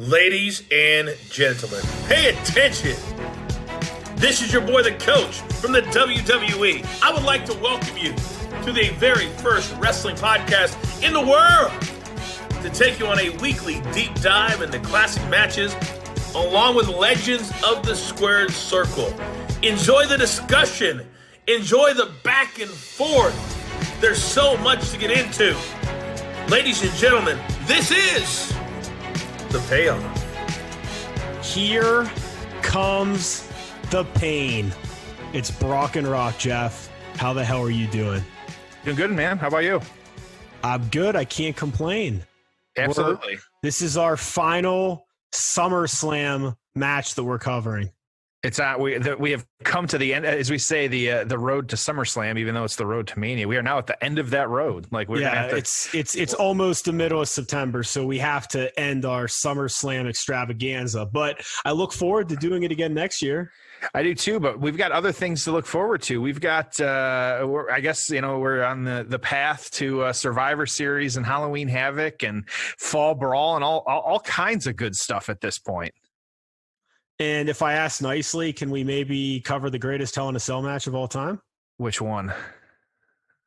Ladies and gentlemen, pay attention. This is your boy, the coach from the WWE. I would like to welcome you to the very first wrestling podcast in the world to take you on a weekly deep dive into classic matches along with legends of the squared circle. Enjoy the discussion. Enjoy the back and forth. There's so much to get into. Ladies and gentlemen, this is the payoff. Here comes the pain. It's Brock and Rock, Jeff. How the hell are you doing? Doing good, man. How about you? I'm good. I can't complain. Absolutely. This is our final Summerslam match that we're covering. It's we have come to the end, as we say, the road to SummerSlam. Even though it's the road to Mania, we are now at the end of that road. Like we're gonna have to, it's almost the middle of September, so we have to end our SummerSlam extravaganza. But I look forward to doing it again next year. I do too, but we've got other things to look forward to. We've got, I guess, we're on the path to Survivor Series and Halloween Havoc and Fall Brawl and all kinds of good stuff at this point. And if I ask nicely, can we maybe cover the greatest Hell in a Cell match of all time? Which one?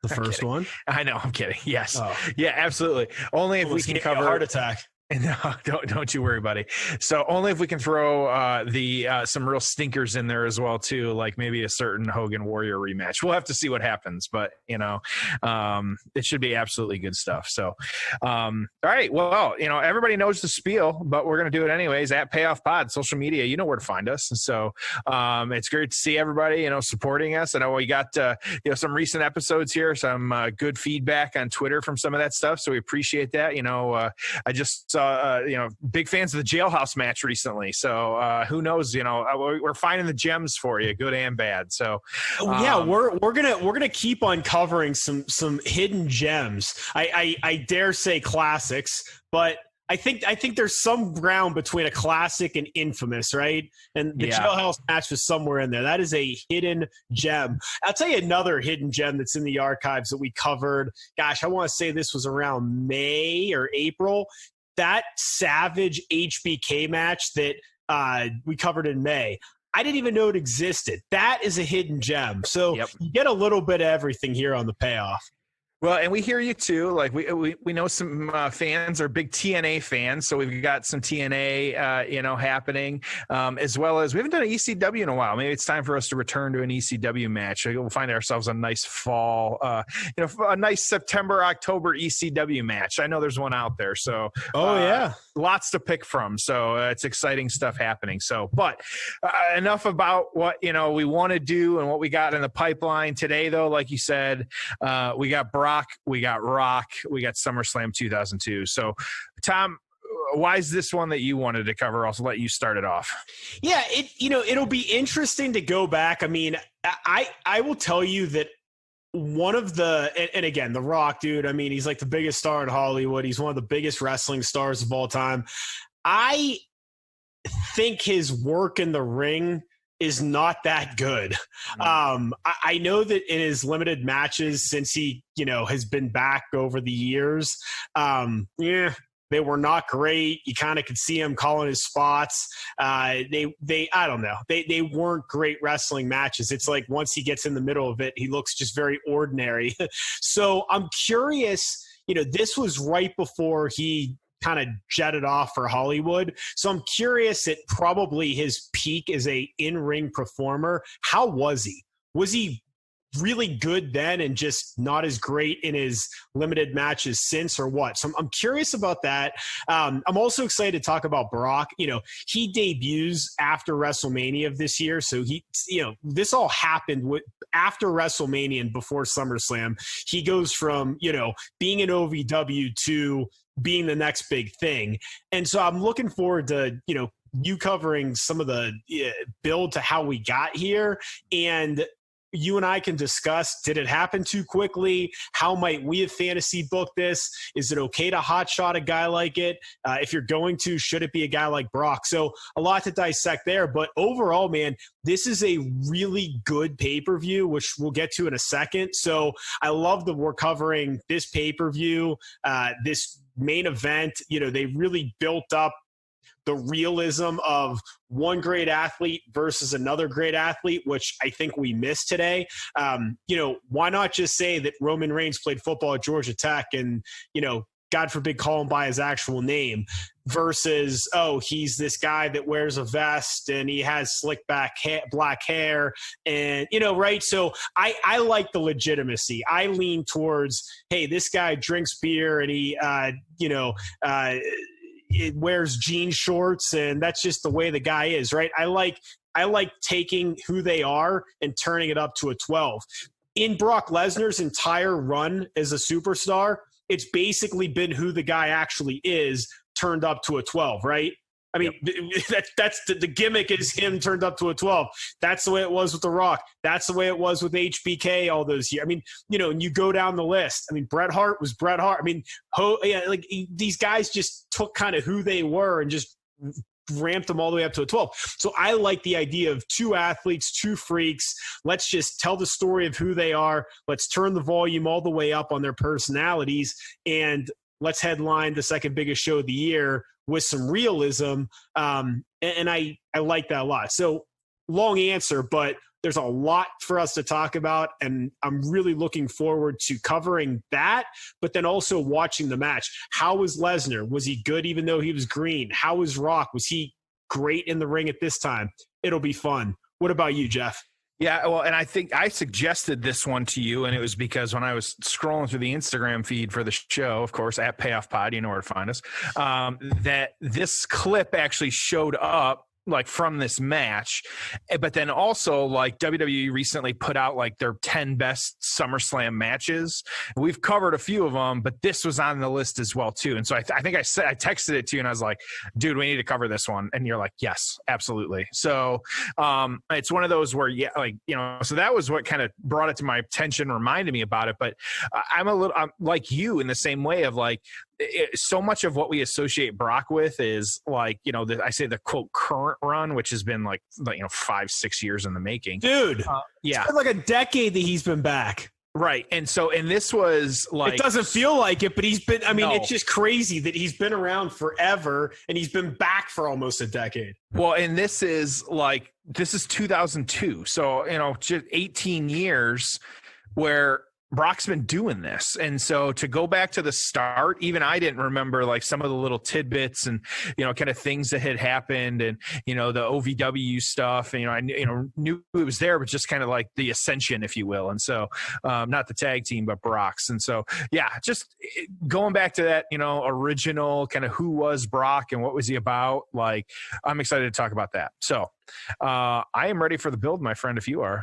The first one? I know. I'm kidding. Yes. Oh. Yeah, absolutely. Only if we can cover a heart attack. No, don't you worry, buddy. So only if we can throw some real stinkers in there as well too, like maybe a certain Hogan Warrior rematch. We'll have to see what happens, but it should be absolutely good stuff. So, all right, well, everybody knows the spiel, but we're gonna do it anyways. At PAYOFF Pod, social media, you know where to find us. And so it's great to see everybody, supporting us. I know we got some recent episodes here, some good feedback on Twitter from some of that stuff, so we appreciate that. I just saw. Big fans of the Jailhouse match recently. So who knows? We're finding the gems for you, good and bad. So we're gonna keep uncovering some hidden gems. I dare say classics, but I think there's some ground between a classic and infamous, right? And the Jailhouse match was somewhere in there. That is a hidden gem. I'll tell you another hidden gem that's in the archives that we covered. Gosh, I want to say this was around May or April. That Savage HBK match that we covered in May, I didn't even know it existed. That is a hidden gem. So You get a little bit of everything here on the payoff. Well, and we hear you too. Like we know some fans are big TNA fans, so we've got some TNA, happening, as well as we haven't done an ECW in a while. Maybe it's time for us to return to an ECW match. We'll find ourselves a nice fall, a nice September, October ECW match. I know there's one out there, so lots to pick from. So it's exciting stuff happening. So, but enough about what we want to do and what we got in the pipeline today. Though, like you said, we got Brock. We got Rock, we got SummerSlam 2002. So, Tom, why is this one that you wanted to cover? I'll let you start it off. Yeah, it'll be interesting to go back. I mean, I will tell you that one of the and again, The Rock, dude, I mean, he's like the biggest star in Hollywood. He's one of the biggest wrestling stars of all time. I think his work in the ring is not that good. I know that in his limited matches since he, has been back over the years, they were not great. You kind of could see him calling his spots. I don't know. They weren't great wrestling matches. It's like once he gets in the middle of it, he looks just very ordinary. So I'm curious, this was right before he kind of jetted off for Hollywood. So I'm curious at probably his peak as a in-ring performer. How was he? Was he really good then and just not as great in his limited matches since, or what? So I'm curious about that. I'm also excited to talk about Brock. He debuts after WrestleMania of this year. So this all happened after WrestleMania and before SummerSlam. He goes from, being an OVW to being the next big thing. And so I'm looking forward to, you covering some of the build to how we got here. And you and I can discuss, did it happen too quickly? How might we have fantasy booked this? Is it okay to hotshot a guy like it? If you're going to, should it be a guy like Brock? So a lot to dissect there. But overall, man, this is a really good pay-per-view, which we'll get to in a second. So I love that we're covering this pay-per-view, this main event. They really built up the realism of one great athlete versus another great athlete, which I think we missed today. Why not just say that Roman Reigns played football at Georgia Tech and, God forbid, call him by his actual name versus, he's this guy that wears a vest and he has slick back black hair and, right. So I like the legitimacy. I lean towards, hey, this guy drinks beer and he, it wears jean shorts and that's just the way the guy is, right? I like taking who they are and turning it up to a 12. In Brock Lesnar's entire run as a superstar, it's basically been who the guy actually is turned up to a 12, right? I mean, that's the gimmick is him turned up to a 12. That's the way it was with The Rock. That's the way it was with HBK all those years. I mean, and you go down the list. I mean, Bret Hart was Bret Hart. I mean, these guys just took kind of who they were and just ramped them all the way up to a 12. So I like the idea of two athletes, two freaks. Let's just tell the story of who they are. Let's turn the volume all the way up on their personalities, and let's headline the second biggest show of the year with some realism. And I like that a lot. So long answer, but there's a lot for us to talk about, and I'm really looking forward to covering that, but then also watching the match. How was Lesnar? Was he good even though he was green? How was Rock? Was he great in the ring at this time? It'll be fun. What about you, Jeff? Yeah, well, and I think I suggested this one to you, and it was because when I was scrolling through the Instagram feed for the show, of course, at PAYOFF Pod, you know where to find us, that this clip actually showed up like from this match, but then also like WWE recently put out like their 10 best Summerslam matches. We've covered a few of them, but this was on the list as well too. And so I think I texted it to you and I was like, dude, we need to cover this one. And you're like, yes, absolutely. So it's one of those where, so that was what kind of brought it to my attention, reminded me about it. But I'm like you in the same way of like, so much of what we associate Brock with is like, I say the quote current run, which has been like 5-6 years in the making, dude. Yeah, it's been like a decade that he's been back, right? And this was like, it doesn't feel like it, but he's been. I mean, no. It's just crazy that he's been around forever and he's been back for almost a decade. Well, and this is 2002, so just 18 years where Brock's been doing this. And so to go back to the start, even I didn't remember like some of the little tidbits and, kind of things that had happened and, the OVW stuff. And, I knew it was there, but just kind of like the ascension, if you will. And so not the tag team, but Brock's. And so, yeah, just going back to that, original kind of who was Brock and what was he about? Like, I'm excited to talk about that. So I am ready for the build, my friend, if you are.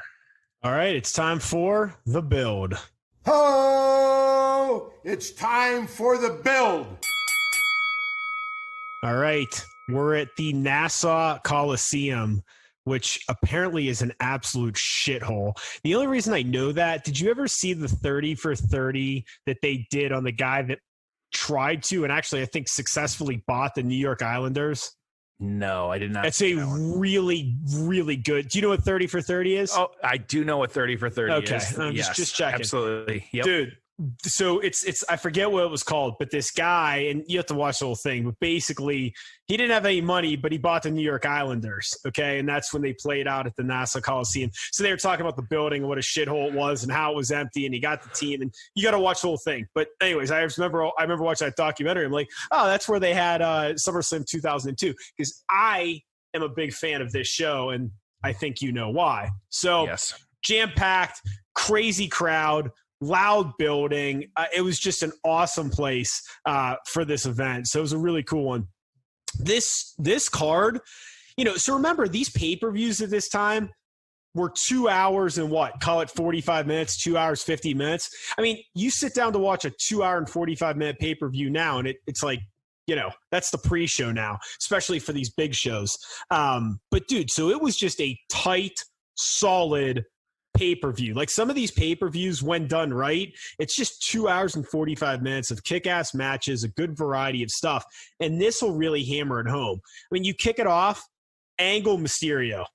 All right. It's time for the build. Oh, it's time for the build. All right. We're at the Nassau Coliseum, which apparently is an absolute shithole. The only reason I know that, did you ever see the 30 for 30 that they did on the guy that tried to, and actually I think successfully bought the New York Islanders? No, I did not. It's a really, really good. Do you know what 30 for 30 is? Oh, I do know what 30 for 30 is. Okay, yes, just checking. Absolutely. Yep. Dude, so it's I forget what it was called, but this guy, and you have to watch the whole thing, but basically he didn't have any money, but he bought the New York Islanders, okay? And that's when they played out at the Nassau Coliseum. So they were talking about the building and what a shithole it was and how it was empty, and he got the team, and you got to watch the whole thing. But anyways, I remember watching that documentary. I'm like, oh, that's where they had SummerSlam 2002, because I am a big fan of this show, and I think you know why. So yes. Jam-packed, crazy crowd, loud building. It was just an awesome place for this event. So it was a really cool one. This card, so remember these pay-per-views at this time were 2 hours and call it 45 minutes, 2 hours, 50 minutes. I mean, you sit down to watch a 2 hour and 45 minute pay-per-view now, and it's like, that's the pre-show now, especially for these big shows. But dude, so it was just a tight, solid pay-per-view. Like some of these pay-per-views, when done right, it's just 2 hours and 45 minutes of kick-ass matches, a good variety of stuff. And this will really hammer it home. I mean, you kick it off, Angle, Mysterio.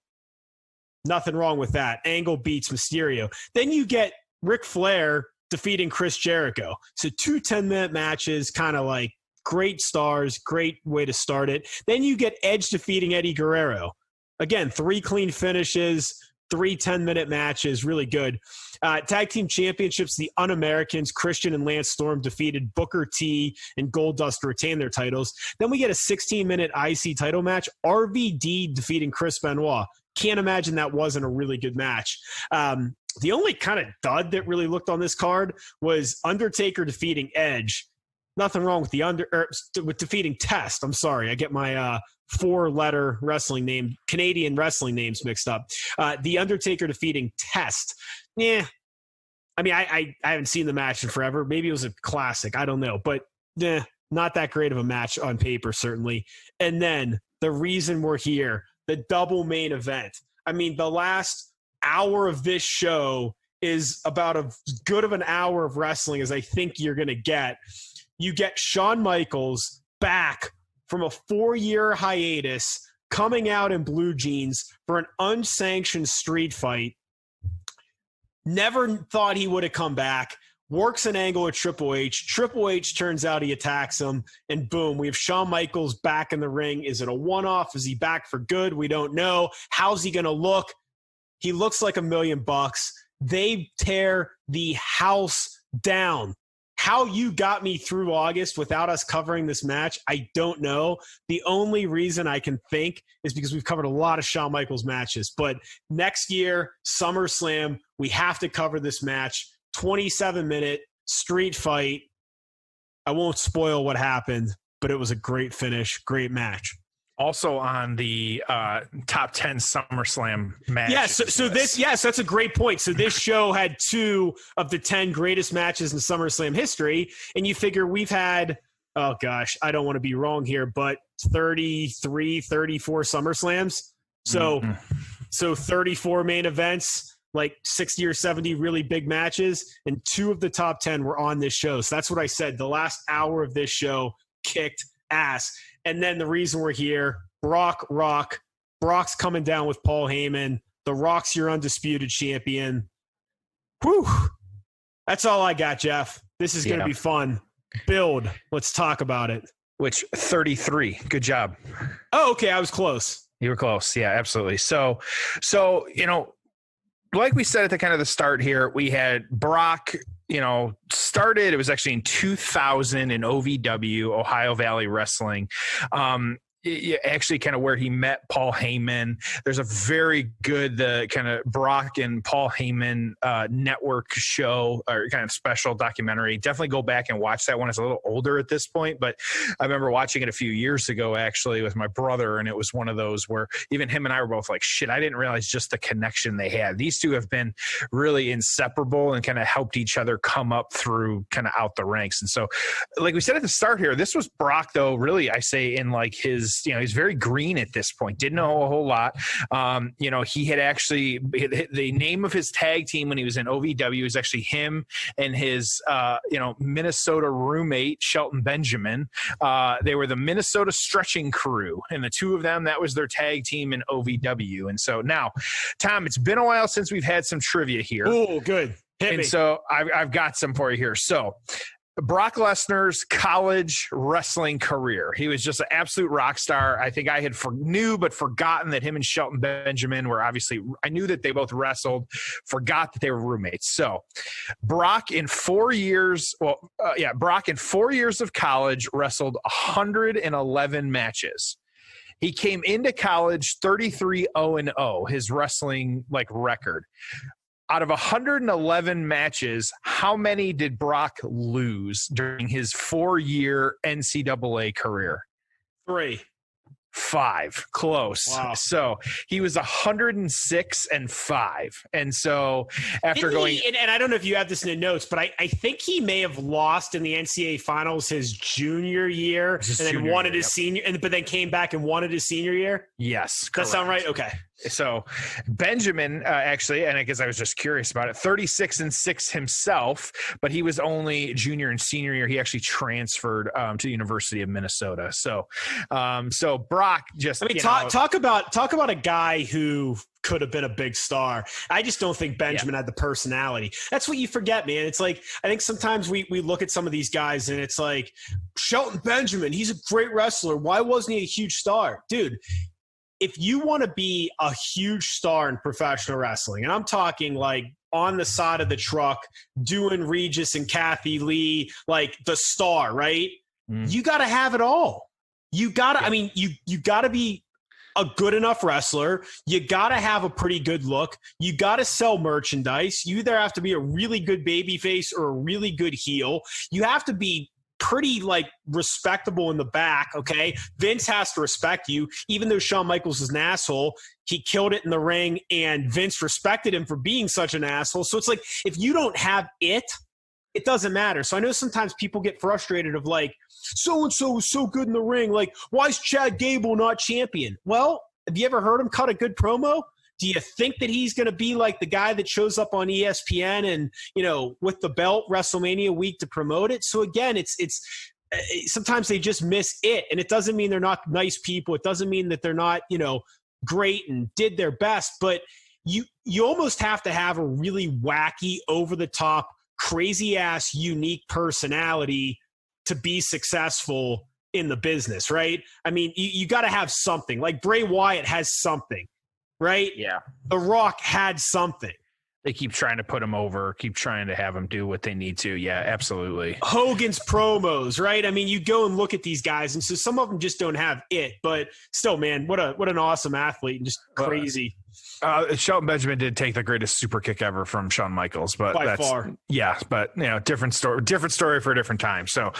Nothing wrong with that. Angle beats Mysterio. Then you get Ric Flair defeating Chris Jericho. So 2 10-minute matches, kind of like great stars, great way to start it. Then you get Edge defeating Eddie Guerrero. Again, 3 clean finishes, 3 10-minute matches, really good. Tag team championships, the Un-Americans, Christian and Lance Storm defeated Booker T and Goldust to retain their titles. Then we get a 16-minute IC title match, RVD defeating Chris Benoit. Can't imagine that wasn't a really good match. The only kind of dud that really looked on this card was Undertaker defeating Edge. Nothing wrong with with defeating Test. I'm sorry, I get my 4-letter wrestling name, Canadian wrestling names mixed up. The Undertaker defeating Test. Yeah, I mean, I haven't seen the match in forever. Maybe it was a classic. I don't know, but not that great of a match on paper, certainly. And then the reason we're here, the double main event. I mean, the last hour of this show is about as good of an hour of wrestling as I think you're going to get. You get Shawn Michaels back from a 4-year hiatus, coming out in blue jeans for an unsanctioned street fight. Never thought he would have come back. Works an angle at Triple H. Triple H turns out he attacks him, and boom, we have Shawn Michaels back in the ring. Is it a one-off? Is he back for good? We don't know. How's he going to look? He looks like $1 million. They tear the house down. How you got me through August without us covering this match, I don't know. The only reason I can think is because we've covered a lot of Shawn Michaels matches. But next year, SummerSlam, we have to cover this match. 27-minute street fight. I won't spoil what happened, but it was a great finish, great match. Also on the top 10 SummerSlam matches. Yes, that's a great point. So this show had 2 of the 10 greatest matches in SummerSlam history, and you figure we've had, oh gosh, I don't want to be wrong here, but 33, 34 SummerSlams. So 34 main events, like 60 or 70 really big matches, and 2 of the top 10 were on this show. So that's what I said. The last hour of this show kicked ass. And then the reason we're here, Brock's coming down with Paul Heyman. The Rock's your undisputed champion. Whew. That's all I got, Jeff. This is going to be fun. Build. Let's talk about it. Which 33. Good job. Oh, okay. I was close. You were close. Yeah, absolutely. So, like we said at the kind of the start here, we had Brock, started, it was actually in 2000 in OVW, Ohio Valley Wrestling. Actually kind of where he met Paul Heyman. There's a very good kind of Brock and Paul Heyman network show or kind of special documentary. Definitely go back and watch that one. It's a little older at this point, but I remember watching it a few years ago actually with my brother, and it was one of those where even him and I were both like, shit, I didn't realize just the connection they had. These two have been really inseparable and kind of helped each other come up through kind of out the ranks. And so, like we said at the start here, this was Brock though, really, I say in like his, he's very green at this point. Didn't know a whole lot. He had actually, the name of his tag team when he was in OVW was actually him and his, Minnesota roommate, Shelton Benjamin. They were the Minnesota Stretching Crew, and the 2 of them, that was their tag team in OVW. And so now, Tom, it's been a while since we've had some trivia here. Oh, good. Hit me. So I've got some for you here. So Brock Lesnar's college wrestling career. He was just an absolute rock star. I think I had knew but forgotten that him and Shelton Benjamin were obviously, I knew that they both wrestled, forgot that they were roommates. So Brock in 4 years of college wrestled 111 matches. He came into college 33-0-0, his wrestling record. Out of 111 matches, how many did Brock lose during his 4-year NCAA career? 3. 5. Close. Wow. So he was 106-5. And so after and I don't know if you have this in the notes, but I think he may have lost in the NCAA finals his junior year but then came back and wanted his senior year. Yes. Does that sound right? Okay. So Benjamin actually, and I guess I was just curious about it, 36-6 himself, but he was only junior and senior year. He actually transferred to the University of Minnesota. So Brock just, talk about a guy who could have been a big star. I just don't think Benjamin had the personality. That's what you forget, man. It's like, I think sometimes we look at some of these guys and it's like, Shelton Benjamin, he's a great wrestler. Why wasn't he a huge star? Dude, if you want to be a huge star in professional wrestling, and I'm talking like on the side of the truck, doing Regis and Kathy Lee, like the star, right? You got to have it all. You got to, I mean, you got to be a good enough wrestler. You got to have a pretty good look. You got to sell merchandise. You either have to be a really good babyface or a really good heel. You have to be pretty like respectable in the back. Okay. Vince has to respect you, even though Shawn Michaels is an asshole. He killed it in the ring and Vince respected him for being such an asshole. So it's like, if you don't have it doesn't matter. So I know sometimes people get frustrated of like, so-and-so was so good in the ring. Like, why is Chad Gable not champion? Well, have you ever heard him cut a good promo? Do you think that he's going to be like the guy that shows up on ESPN and, with the belt WrestleMania week to promote it? So again, it's sometimes they just miss it. And it doesn't mean they're not nice people. It doesn't mean that they're not, great and did their best, but you almost have to have a really wacky, over the top, crazy ass, unique personality to be successful in the business, right? I mean, you got to have something. Like Bray Wyatt has something, right? Yeah. The Rock had something. They keep trying to put him over, keep trying to have him do what they need to. Yeah, absolutely. Hogan's promos, right? I mean, you go and look at these guys, and so some of them just don't have it, but still, man, what an awesome athlete and just crazy. Shelton Benjamin did take the greatest super kick ever from Shawn Michaels, but by far. Yeah, but different story for a different time. So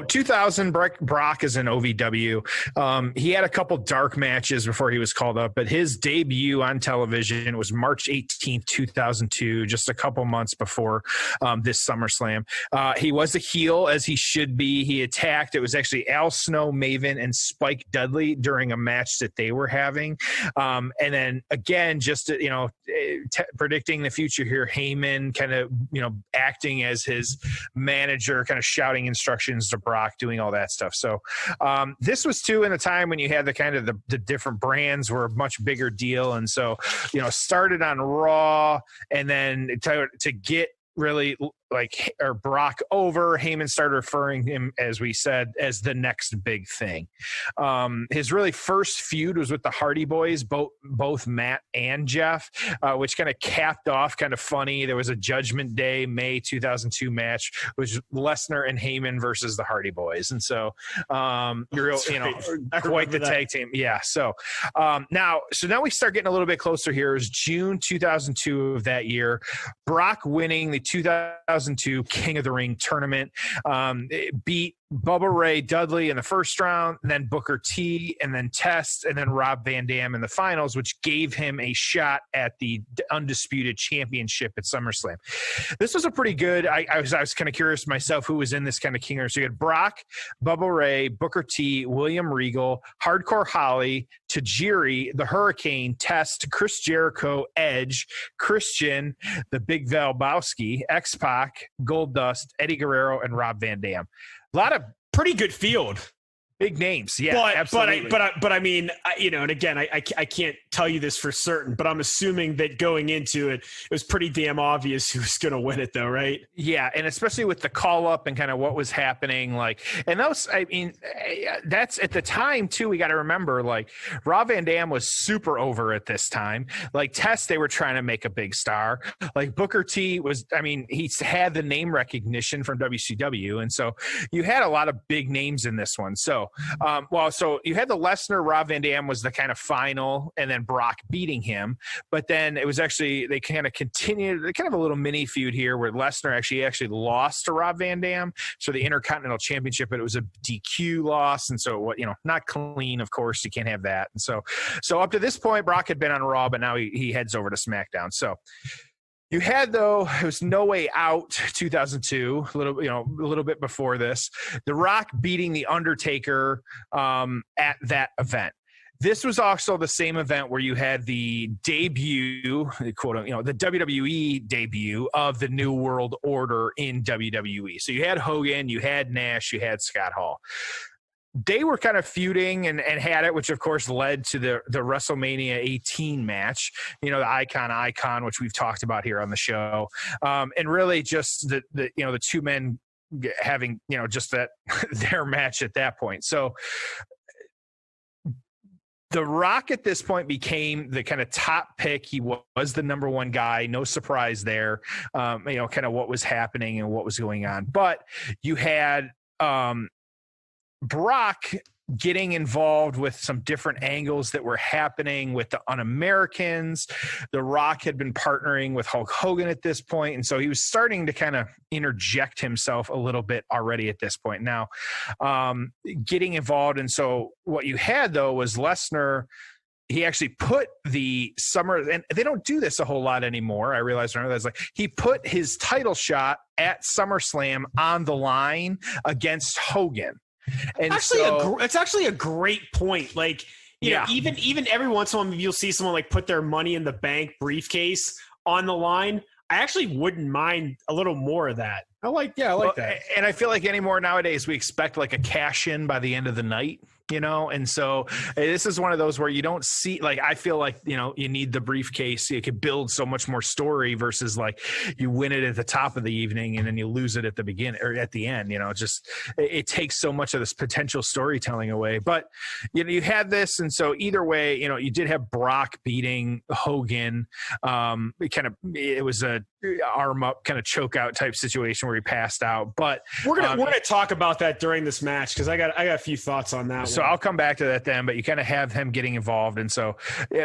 2000 Brock is in OVW. He had a couple dark matches before he was called up, but his debut on television was March 18th, 2002, just a couple months before this SummerSlam. He was a heel, as he should be. He attacked. It was actually Al Snow, Maven, and Spike Dudley during a match that they were having. And then again, just predicting the future here, Heyman kind of acting as his manager, kind of shouting instructions to Brock, doing all that stuff. So this was too in a time when you had the different brands were a much bigger deal, and so started on Raw, and then to get really Brock over, Heyman started referring him, as we said, as the next big thing. His really first feud was with the Hardy Boys, both Matt and Jeff, which kind of capped off kind of funny. There was a Judgment Day, May 2002 match, which was Lesnar and Heyman versus the Hardy Boys. And so, quite the tag team. Yeah. So now we start getting a little bit closer here. It was June 2002 of that year. Brock winning the 2002 King of the Ring tournament, beat Bubba Ray Dudley in the first round, and then Booker T, and then Test, and then Rob Van Dam in the finals, which gave him a shot at the undisputed championship at SummerSlam. This was a pretty good. I was kind of curious myself who was in this kind of King of the Ring. So you had Brock, Bubba Ray, Booker T, William Regal, Hardcore Holly, Tajiri, the Hurricane, Test, Chris Jericho, Edge, Christian, the Big Valbowski, X-Pac, Goldust, Eddie Guerrero, and Rob Van Dam. A lot of pretty good field. Big names, yeah, absolutely. But I mean, and again, I can't tell you this for certain, but I'm assuming that going into it, it was pretty damn obvious who was going to win it, though, right? Yeah, and especially with the call up and kind of what was happening, that's at the time too. We got to remember, Rob Van Dam was super over at this time. Test, they were trying to make a big star. Booker T was, he's had the name recognition from WCW, and so you had a lot of big names in this one. So you had the Lesnar, Rob Van Dam was the kind of final, and then Brock beating him. But then it was actually, they kind of continued, kind of a little mini feud here where Lesnar actually lost to Rob Van Dam. So the Intercontinental Championship, but it was a DQ loss. And so, not clean, of course, you can't have that. And so up to this point, Brock had been on Raw, but now he heads over to SmackDown. So you had, though, it was No Way Out 2002, a little bit before this, The Rock beating The Undertaker at that event. This was also the same event where you had the debut, quote, the WWE debut of the New World Order in WWE. So you had Hogan, you had Nash, you had Scott Hall. They were kind of feuding and had it, which of course led to the WrestleMania 18 match, the Icon, which we've talked about here on the show. And really just the two men having, just that their match at that point. So The Rock at this point became the kind of top pick. He was the number one guy. No surprise there, kind of what was happening and what was going on. But you had Brock getting involved with some different angles that were happening with the Un-Americans. The Rock had been partnering with Hulk Hogan at this point, and so he was starting to kind of interject himself a little bit already at this point. Now, getting involved, and so what you had, though, was Lesnar. He actually put the and they don't do this a whole lot anymore. I realized like he put his title shot at SummerSlam on the line against Hogan. And it's actually a great point. Like, you know, even every once in a while, you'll see someone like put their money in the bank briefcase on the line. I actually wouldn't mind a little more of that. I like that. And I feel like anymore nowadays, we expect like a cash in by the end of the night, and so this is one of those where you don't see, like, I feel like, you need the briefcase. You could build so much more story versus like you win it at the top of the evening and then you lose it at the beginning or at the end, it takes so much of this potential storytelling away. But, you had this. And so either way, you did have Brock beating Hogan. It was a arm up kind of choke out type situation where he passed out. But we're gonna talk about that during this match because I got a few thoughts on that. So I'll come back to that then, but you kind of have him getting involved. And so,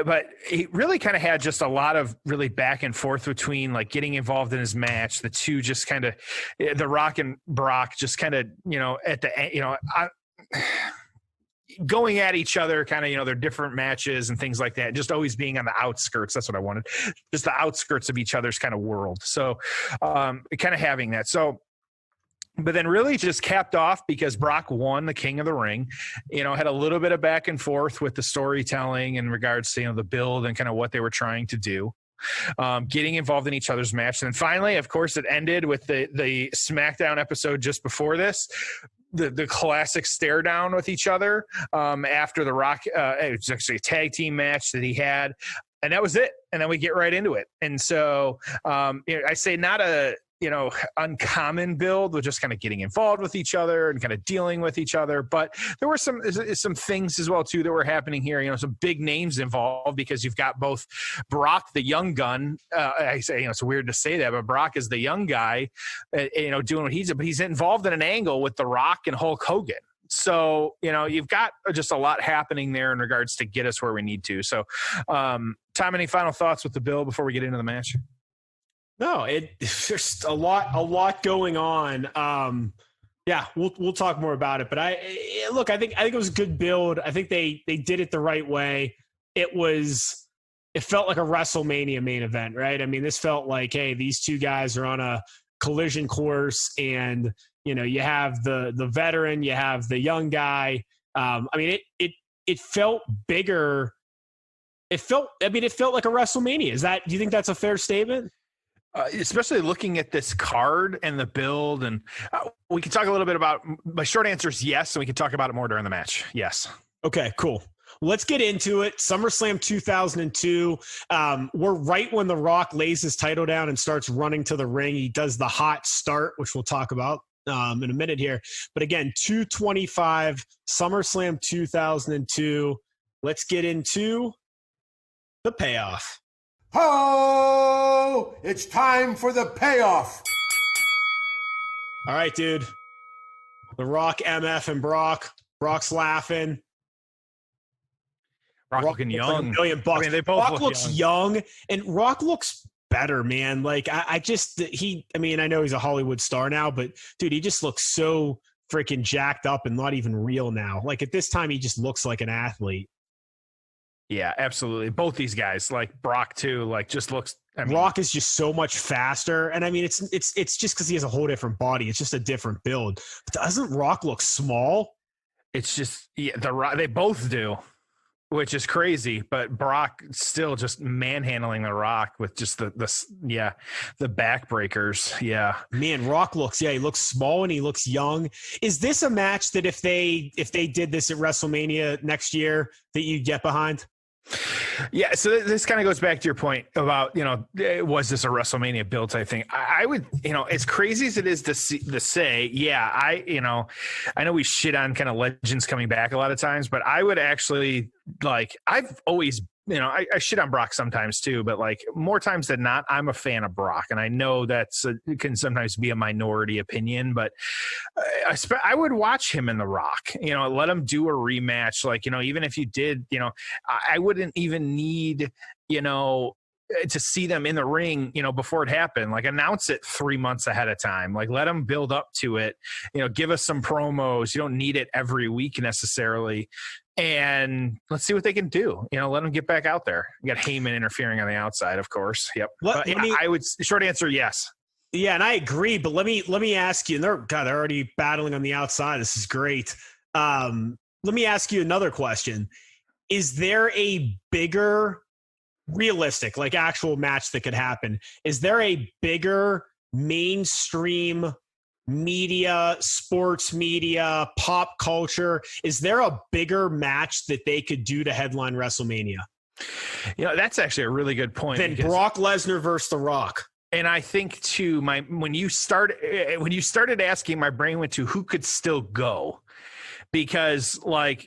but he really kind of had just a lot of really back and forth between like getting involved in his match. The two just kind of, The Rock and Brock just kind of, at the, going at each other, kind of, their different matches and things like that, just always being on the outskirts. That's what I wanted. Just the outskirts of each other's kind of world. So kind of having that. So, but then really just capped off because Brock won the King of the Ring, had a little bit of back and forth with the storytelling in regards to, the build and kind of what they were trying to do, getting involved in each other's match. And then finally, of course, it ended with the SmackDown episode just before this, the classic stare down with each other after The Rock. It was actually a tag team match that he had, and that was it. And then we get right into it. And so I say not a, uncommon build with just kind of getting involved with each other and kind of dealing with each other. But there were some things as well, too, that were happening here, some big names involved because you've got both Brock, the young gun. I say, it's weird to say that, but Brock is the young guy, doing what he's doing, but he's involved in an angle with The Rock and Hulk Hogan. So, you've got just a lot happening there in regards to get us where we need to. So, Tom, any final thoughts with the build before we get into the match? No, there's a lot going on. We'll talk more about it. But I think it was a good build. I think they did it the right way. It felt like a WrestleMania main event, right? I mean, this felt like, hey, these two guys are on a collision course, and you have the veteran, you have the young guy. It felt bigger. It felt like a WrestleMania. Do you think that's a fair statement? Especially looking at this card and the build, and we can talk a little bit about. My short answer is yes, and we can talk about it more during the match. Yes. Okay, cool. Let's get into it. SummerSlam 2002. We're right when The Rock lays his title down and starts running to the ring. He does the hot start, which we'll talk about in a minute here. But again, 225, SummerSlam 2002. Let's get into the payoff. Ho! It's time for the payoff. All right, dude. The Rock, MF, and Brock. Brock's laughing. Rock looking young. Like $1 million. I mean, they both Rock looks young, and Rock looks better, man. Like I know he's a Hollywood star now, but dude, he just looks so freaking jacked up and not even real now. Like at this time, he just looks like an athlete. Yeah, absolutely. Both these guys, like Brock too, like just looks. Rock is just so much faster, and I mean, it's just because he has a whole different body. It's just a different build. But doesn't Rock look small? It's just They both do. which is crazy, but Brock still just manhandling the Rock with just the backbreakers. Yeah, man, Rock he looks small and he looks young. Is this a match that if they did this at WrestleMania next year that you'd get behind? Yeah, so this kind of goes back to your point about, was this a WrestleMania build type thing? I would, as crazy as it is to say, yeah, I know we shit on kind of legends coming back a lot of times, but I would actually I've always, I shit on Brock sometimes too, but more times than not, I'm a fan of Brock. And I know it can sometimes be a minority opinion, but I would watch him in The Rock, let him do a rematch. Even if you did, I wouldn't even need, to see them in the ring, before it happened. Announce it 3 months ahead of time. Let them build up to it. Give us some promos. You don't need it every week necessarily. And let's see what they can do. Let them get back out there. You got Heyman interfering on the outside, of course. Yep. I would short answer yes. Yeah, and I agree. But let me ask you. And they're already battling on the outside. This is great. Let me ask you another question. Is there a bigger, realistic, actual match that could happen? Is there a bigger mainstream media, sports media, pop culture? Is there a bigger match that they could do to headline WrestleMania? That's actually a really good point. Than Brock Lesnar versus The Rock. And I think too, when you started asking, my brain went to who could still go. Because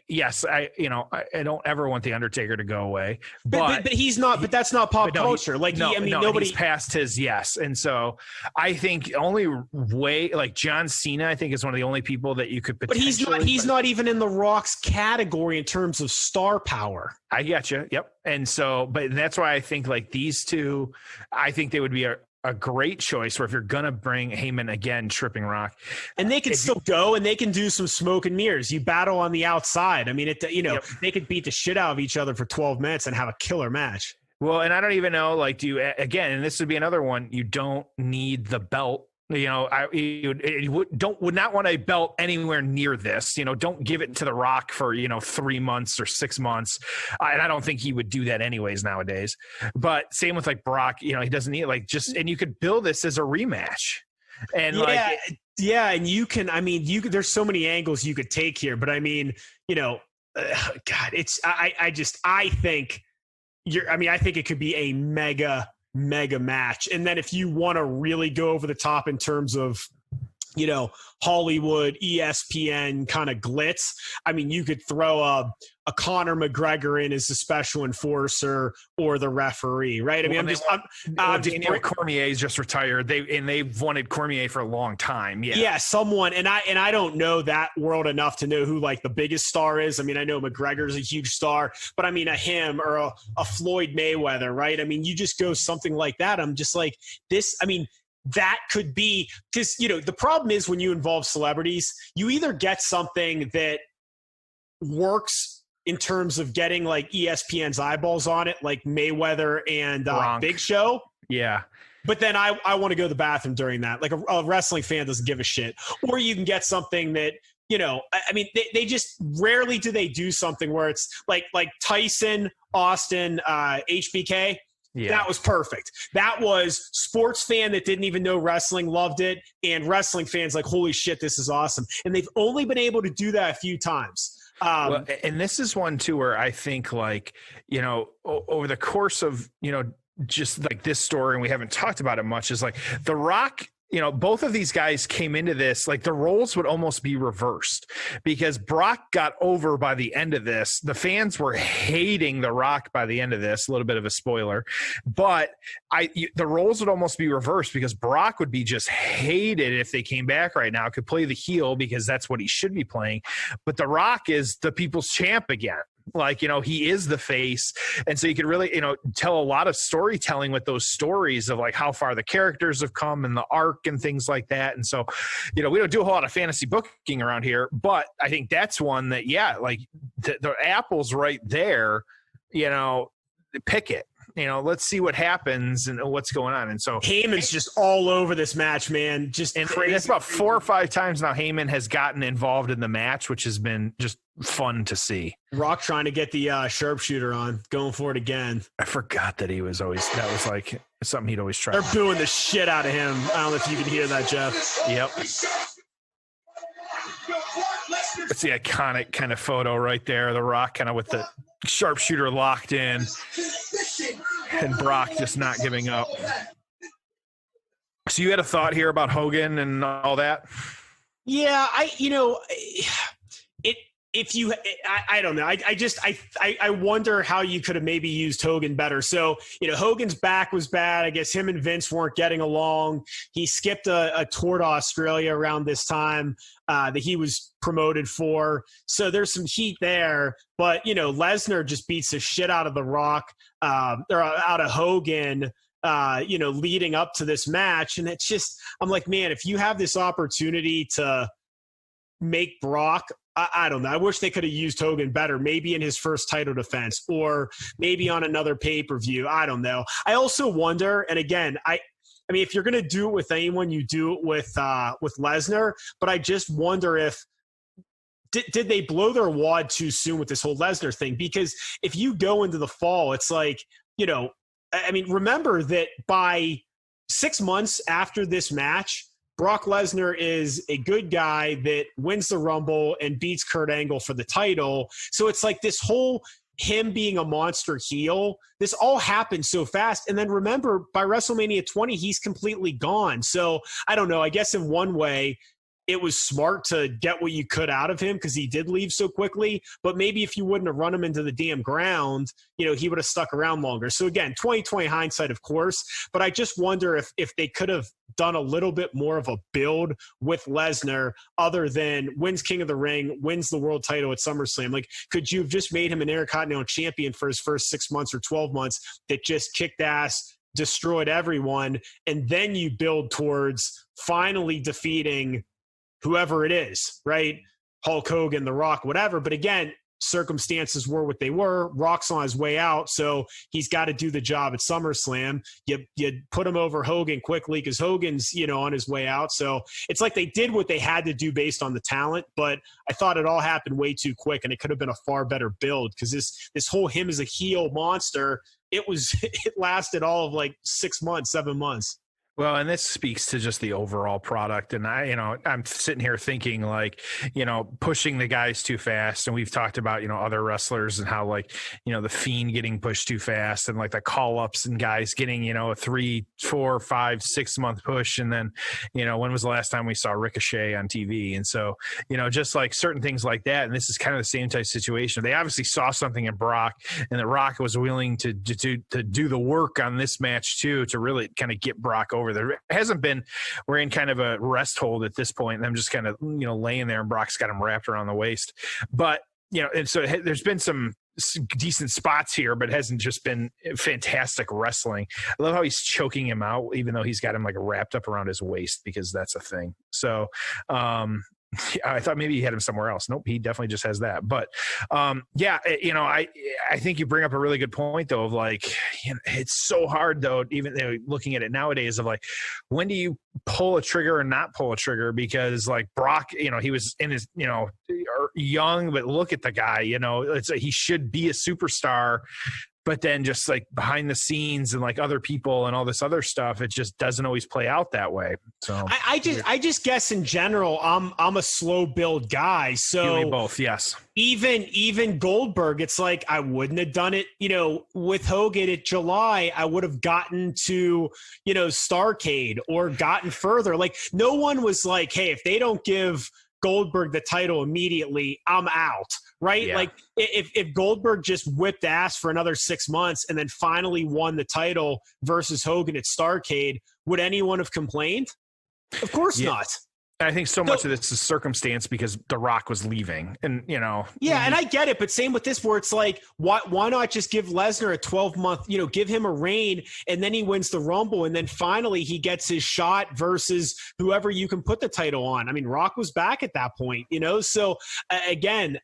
yes, I don't ever want the Undertaker to go away, but he's not. But that's not pop culture. Nobody's past his yes, and so I think only way John Cena, I think, is one of the only people that you could potentially. But he's not even in the Rock's category in terms of star power. I get you. Yep, and so, but that's why I think these two, I think they would be a great choice. Where if you're gonna bring Heyman again, tripping Rock, and they can still go and they can do some smoke and mirrors. You battle on the outside. I mean, They could beat the shit out of each other for 12 minutes and have a killer match. Well, and I don't even know, and this would be another one. You don't need the belt. You would not want a belt anywhere near this. Don't give it to The Rock for 3 months or 6 months, and I don't think he would do that anyways nowadays. But same with Brock. He doesn't need and you could build this as a rematch. And and you can. I mean, there's so many angles you could take here, but I mean, God, it's I think I think it could be a mega match. And then if you want to really go over the top in terms of Hollywood, ESPN kind of glitz, I mean, you could throw a Conor McGregor in as the special enforcer or the referee, right? I mean, Daniel Cormier's just retired. They've wanted Cormier for a long time. Yeah, someone, and I don't know that world enough to know who the biggest star is. I mean, I know McGregor's a huge star, but I mean him or a Floyd Mayweather, right? I mean, you just go something like that. I'm just this. I mean, that could be because the problem is when you involve celebrities, you either get something that works in terms of getting ESPN's eyeballs on it, like Mayweather and Big Show. Yeah. But then I want to go to the bathroom during that. A wrestling fan doesn't give a shit. Or you can get something that, I mean, they just rarely do they do something where it's like Tyson, Austin, HBK. Yeah. That was perfect. That was sports fan that didn't even know wrestling loved it, and wrestling fans holy shit, this is awesome. And they've only been able to do that a few times. And this is one too where I think over the course of just this story, and we haven't talked about it much, is The Rock. Both of these guys came into this, the roles would almost be reversed because Brock got over by the end of this. The fans were hating The Rock by the end of this, a little bit of a spoiler, but the roles would almost be reversed because Brock would be just hated if they came back right now, could play the heel because that's what he should be playing. But The Rock is the people's champ again. He is the face. And so you could really, tell a lot of storytelling with those stories of how far the characters have come and the arc and things like that. And so, we don't do a whole lot of fantasy booking around here, but I think that's one that, the apple's right there, pick it. Let's see what happens and what's going on. And so Heyman's just all over this match, man. Just crazy. That's about 4 or 5 times now Heyman has gotten involved in the match, which has been just fun to see. Rock trying to get the sharpshooter on, going for it again. I forgot that that was like something he'd always try. They're booing the shit out of him. I don't know if you can hear that, Jeff. Yep. It's the iconic kind of photo right there. The Rock kind of with the sharpshooter locked in, and Brock just not giving up. So you had a thought here about Hogan and all that? Yeah, I don't know. I wonder how you could have maybe used Hogan better. So, Hogan's back was bad. I guess him and Vince weren't getting along. He skipped a tour to Australia around this time that he was promoted for. So there's some heat there. But, Lesnar just beats the shit out of The Rock, or out of Hogan, leading up to this match. And it's just, I'm like, man, if you have this opportunity to make Brock, I don't know. I wish they could have used Hogan better, maybe in his first title defense or maybe on another pay-per-view. I don't know. I also wonder, and again, I mean, if you're going to do it with anyone, you do it with Lesnar, but I just wonder if did they blow their wad too soon with this whole Lesnar thing? Because if you go into the fall, it's like, I mean, remember that by 6 months after this match, Brock Lesnar is a good guy that wins the Rumble and beats Kurt Angle for the title. So it's like this whole him being a monster heel, this all happened so fast. And then remember, by WrestleMania 20, he's completely gone. So I don't know. I guess in one way, it was smart to get what you could out of him because he did leave so quickly. But maybe if you wouldn't have run him into the damn ground, he would have stuck around longer. So again, 2020 hindsight, of course. But I just wonder if they could have done a little bit more of a build with Lesnar other than wins King of the Ring, wins the world title at SummerSlam. Like, could you have just made him an Intercontinental Champion for his first 6 months or 12 months that just kicked ass, destroyed everyone, and then you build towards finally defeating whoever it is, right? Hulk Hogan, The Rock, whatever. But again, circumstances were what they were. Rock's on his way out, so he's got to do the job at SummerSlam. You put him over Hogan quickly because Hogan's, on his way out. So it's like they did what they had to do based on the talent, but I thought it all happened way too quick, and it could have been a far better build because this whole him as a heel monster, it lasted all of like 6 months, 7 months. Well, and this speaks to just the overall product. And I'm sitting here thinking like, pushing the guys too fast. And we've talked about, other wrestlers and how like, the Fiend getting pushed too fast and like the call ups and guys getting, a 3, 4, 5, 6 month push. And then, when was the last time we saw Ricochet on TV? And so, just like certain things like that. And this is kind of the same type situation. They obviously saw something in Brock, and that Rock was willing to do the work on this match too, to really kind of get Brock over there. It hasn't been, we're in kind of a rest hold at this point, and I'm just kind of, laying there, and Brock's got him wrapped around the waist. But, and so there's been some decent spots here, but it hasn't just been fantastic wrestling. I love how he's choking him out, even though he's got him like wrapped up around his waist, because that's a thing. So, I thought maybe he had him somewhere else. Nope, he definitely just has that. But I think you bring up a really good point though, of like, it's so hard though, even looking at it nowadays, of like, when do you pull a trigger or not pull a trigger? Because like Brock, he was in his, young, but look at the guy, he should be a superstar. But then just like behind the scenes and like other people and all this other stuff, it just doesn't always play out that way. So I just guess in general, I'm a slow build guy. So you and me both, yes. Even Goldberg, it's like I wouldn't have done it, with Hogan at July. I would have gotten to, Starrcade or gotten further. Like no one was like, hey, if they don't give Goldberg the title immediately, I'm out, right? Yeah. Like if Goldberg just whipped ass for another 6 months and then finally won the title versus Hogan at Starrcade, would anyone have complained? Of course not. I think so much of this is circumstance because The Rock was leaving, and Yeah, and I get it, but same with this, where it's like, why not just give Lesnar a 12-month, give him a reign, and then he wins the Rumble, and then finally he gets his shot versus whoever you can put the title on. I mean, Rock was back at that point, So again,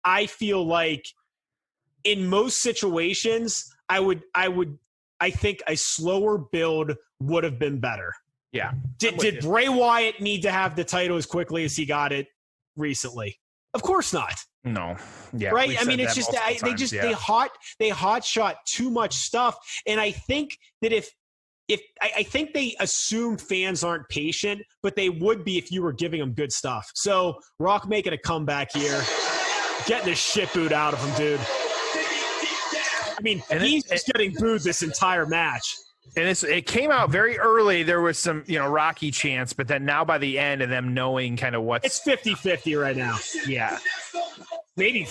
I feel like in most situations, I think a slower build would have been better. Yeah. Did Bray Wyatt need to have the title as quickly as he got it recently? Of course not. No. Yeah. Right. I mean, it's just they hot shot too much stuff, and I think that if I think they assume fans aren't patient, but they would be if you were giving them good stuff. So Rock making a comeback here, getting the shit booed out of him, dude. I mean, he's just getting booed this entire match. And it came out very early. There was some, Rocky chants, but then now by the end and them knowing kind of what's... It's 50-50 right now. Yeah. Maybe.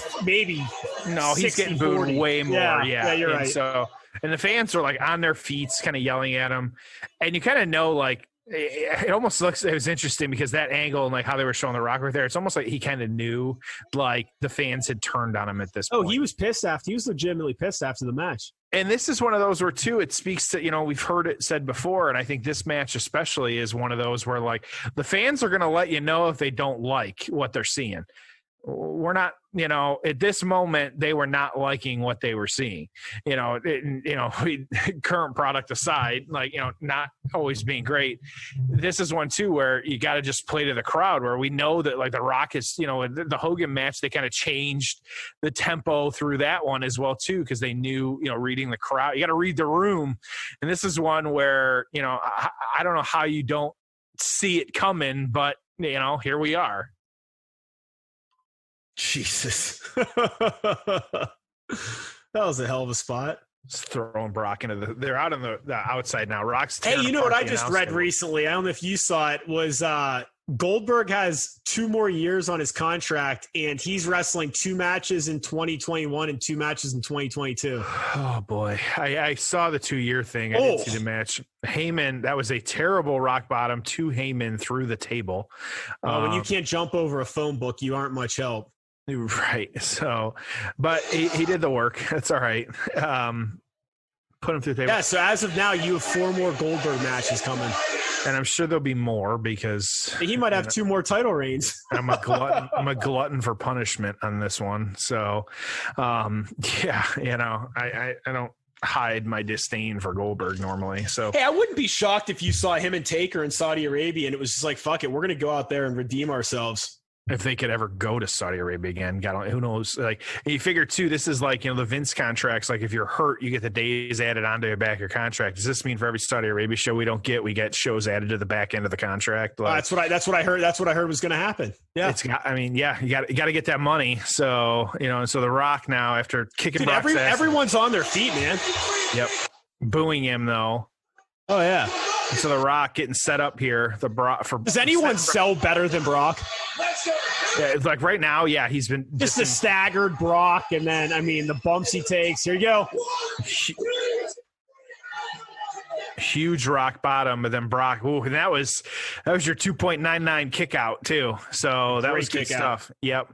No, he's getting booed way more. Yeah, you're right. And the fans are like on their feet, kind of yelling at him. And you kind of know, like, it almost looks, it was interesting because that angle and like how they were showing the Rock right there, it's almost like he kind of knew like the fans had turned on him at this point. He was pissed after. He was legitimately pissed after the match. And this is one of those where, too, it speaks to, we've heard it said before, and I think this match especially is one of those where, like, the fans are going to let you know if they don't like what they're seeing. We're not, at this moment, they were not liking what they were seeing. Current product aside, like, not always being great. This is one, too, where you got to just play to the crowd, where we know that, like, The Rock is, the Hogan match, they kind of changed the tempo through that one as well, too, because they knew, reading the crowd. You got to read the room. And this is one where, I don't know how you don't see it coming, but, here we are. Jesus. That was a hell of a spot. Just throwing Brock into they're out on the outside now. Rock's Hey, you know what I just read recently? I don't know if you saw it, was Goldberg has 2 more years on his contract, and he's wrestling 2 matches in 2021 and 2 matches in 2022. Oh, boy. I saw the 2-year thing. I didn't see the match. Heyman, that was a terrible rock bottom to Heyman through the table. When you can't jump over a phone book, you aren't much help. Right. So, but he did the work. That's all right. Put him through the table. Yeah. So as of now, you have 4 more Goldberg matches coming, and I'm sure there'll be more because he might have 2 more title reigns. I'm a glutton. I'm a glutton for punishment on this one. So, yeah, I don't hide my disdain for Goldberg normally. So, hey, I wouldn't be shocked if you saw him and Taker in Saudi Arabia, and it was just like, fuck it, we're gonna go out there and redeem ourselves. If they could ever go to Saudi Arabia again, God, who knows? Like, you figure too, this is like, the Vince contracts. Like, if you're hurt, you get the days added onto your back of your contract. Does this mean for every Saudi Arabia show we get shows added to the back end of the contract? Like, that's what I heard. That's what I heard was going to happen. Yeah, you got to get that money. So and so The Rock now, after kicking Brock's ass, everyone's on their feet, man. Yep, booing him though. Oh yeah. So The Rock getting set up here. Does anyone sell better than Brock? Yeah, it's like right now, yeah, he's been just a staggered Brock, and then the bumps he takes. Here you go. Huge rock bottom, but then Brock. Ooh, and that was your 2.99 kick out too. So that was good stuff. Yep.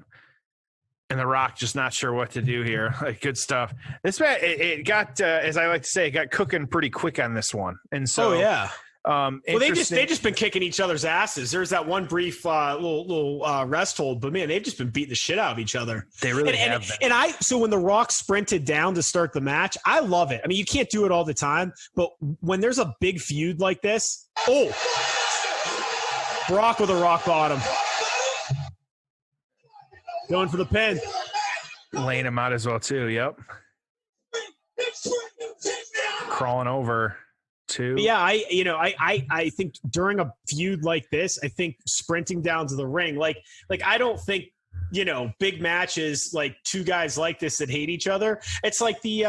And The Rock just not sure what to do here. Like, good stuff. This man, it got, as I like to say, it got cooking pretty quick on this one. And so, yeah. Well, they just been kicking each other's asses. There's that one brief little rest hold, but man, they've just been beating the shit out of each other. They really have. So when The Rock sprinted down to start the match, I love it. I mean, you can't do it all the time, but when there's a big feud like this, Brock with a rock bottom. Going for the pin. Laying him out as well, too. Yep. Crawling over, too. But yeah, I think during a feud like this, I think sprinting down to the ring, like I don't think, big matches, like 2 guys like this that hate each other. It's like the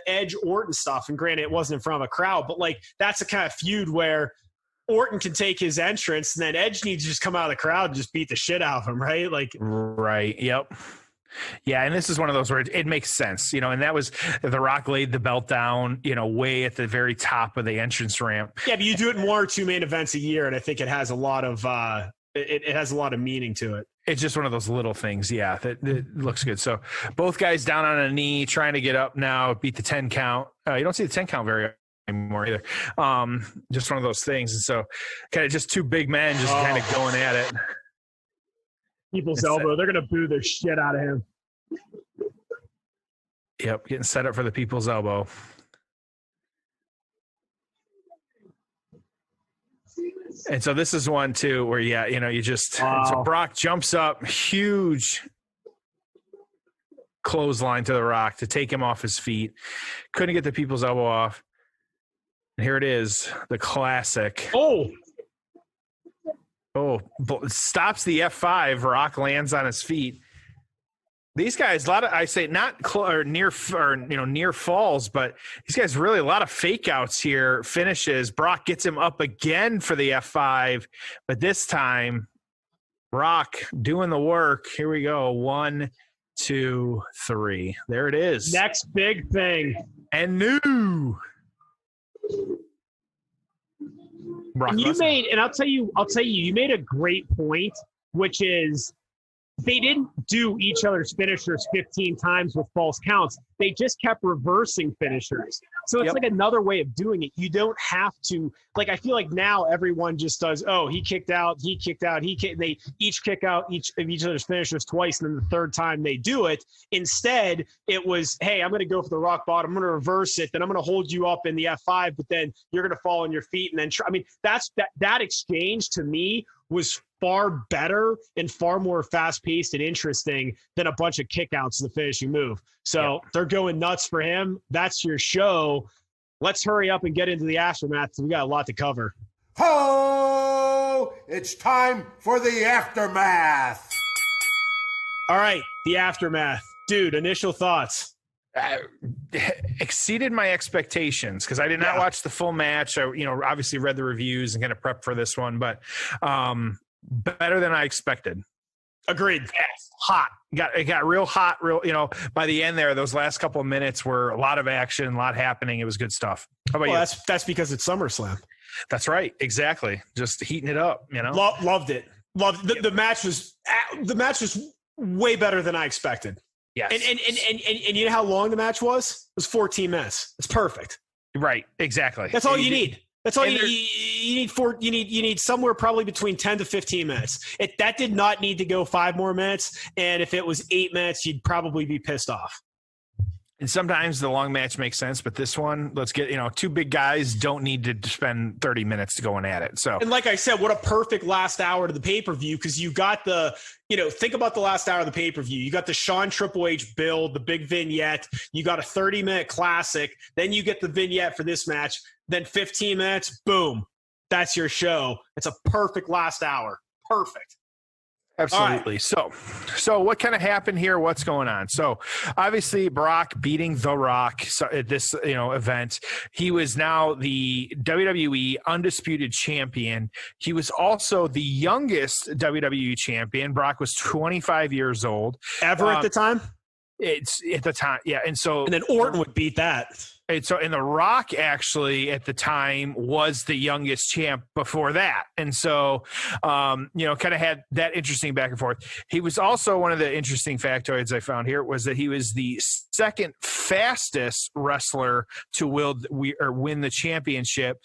Edge Orton stuff. And granted, it wasn't in front of a crowd, but like that's the kind of feud where Orton can take his entrance, and then Edge needs to just come out of the crowd and just beat the shit out of him, right? Like, right. Yep. Yeah, and this is one of those where it makes sense, and that was The Rock laid the belt down, way at the very top of the entrance ramp. Yeah, but you do it in 1 or 2 main events a year, and I think it has a lot of it has a lot of meaning to it. It's just one of those little things, yeah, that looks good. So both guys down on a knee, trying to get up now, beat the 10 count. You don't see the 10 count very anymore either. Just one of those things. And so kind of just 2 big men just kind of going at it. People's elbow. They're going to boo the shit out of him. Yep. Getting set up for the people's elbow. And so this is one too where you just so Brock jumps up, huge clothesline to the Rock to take him off his feet. Couldn't get the people's elbow off. And here it is, the classic. Stops the F5. Rock lands on his feet. These guys, near falls, but these guys really a lot of fake outs here. Finishes. Brock gets him up again for the F5, but this time, Rock doing the work. Here we go. 1, 2, 3. There it is. Next big thing. And new. Brock Lesnar. I'll tell you, you made a great point, which is they didn't do each other's finishers 15 times with false counts. They just kept reversing finishers. So it's like another way of doing it. You don't have to, I feel like now everyone just does, he kicked out, they each kick out each other's finishers twice, and then the third time they do it. Instead, it was, hey, I'm going to go for the rock bottom, I'm going to reverse it, then I'm going to hold you up in the F5, but then you're going to fall on your feet and then that exchange to me was far better and far more fast-paced and interesting than a bunch of kickouts in the finishing move. So they're going nuts for him. That's your show. Let's hurry up and get into the aftermath. We got a lot to cover. Ho! It's time for the aftermath. All right, the aftermath. Dude, initial thoughts. Exceeded my expectations because I did not watch the full match. I, obviously read the reviews and kind of prepped for this one, but better than I expected. Agreed. Yes. Hot. It got real hot. By the end there, those last couple of minutes were a lot of action, a lot happening. It was good stuff. How about you? That's because it's SummerSlam. That's right. Exactly. Just heating it up. Loved it. The match was way better than I expected. Yes. And you know how long the match was? It was 14 minutes. It's perfect. Right. Exactly. That's all you need. That's all you need. You need somewhere probably between 10 to 15 minutes. That did not need to go 5 more minutes. And if it was 8 minutes, you'd probably be pissed off. And sometimes the long match makes sense, but this one, let's get, two big guys don't need to spend 30 minutes going at it. So, and like I said, what a perfect last hour to the pay-per-view, because you got the, think about the last hour of the pay-per-view. You got the Shawn Triple H build, the big vignette. You got a 30-minute classic. Then you get the vignette for this match. Then 15 minutes, boom. That's your show. It's a perfect last hour. Perfect. Absolutely. Right. So what kind of happened here? What's going on? So obviously Brock beating The Rock at this, event. He was now the WWE undisputed champion. He was also the youngest WWE champion. Brock was 25 years old. Ever at the time? It's at the time. Yeah. And then Orton would beat that. And The Rock actually at the time was the youngest champ before that. And so, kind of had that interesting back and forth. He was also one of the interesting factoids I found here was that he was the second fastest wrestler to win the championship.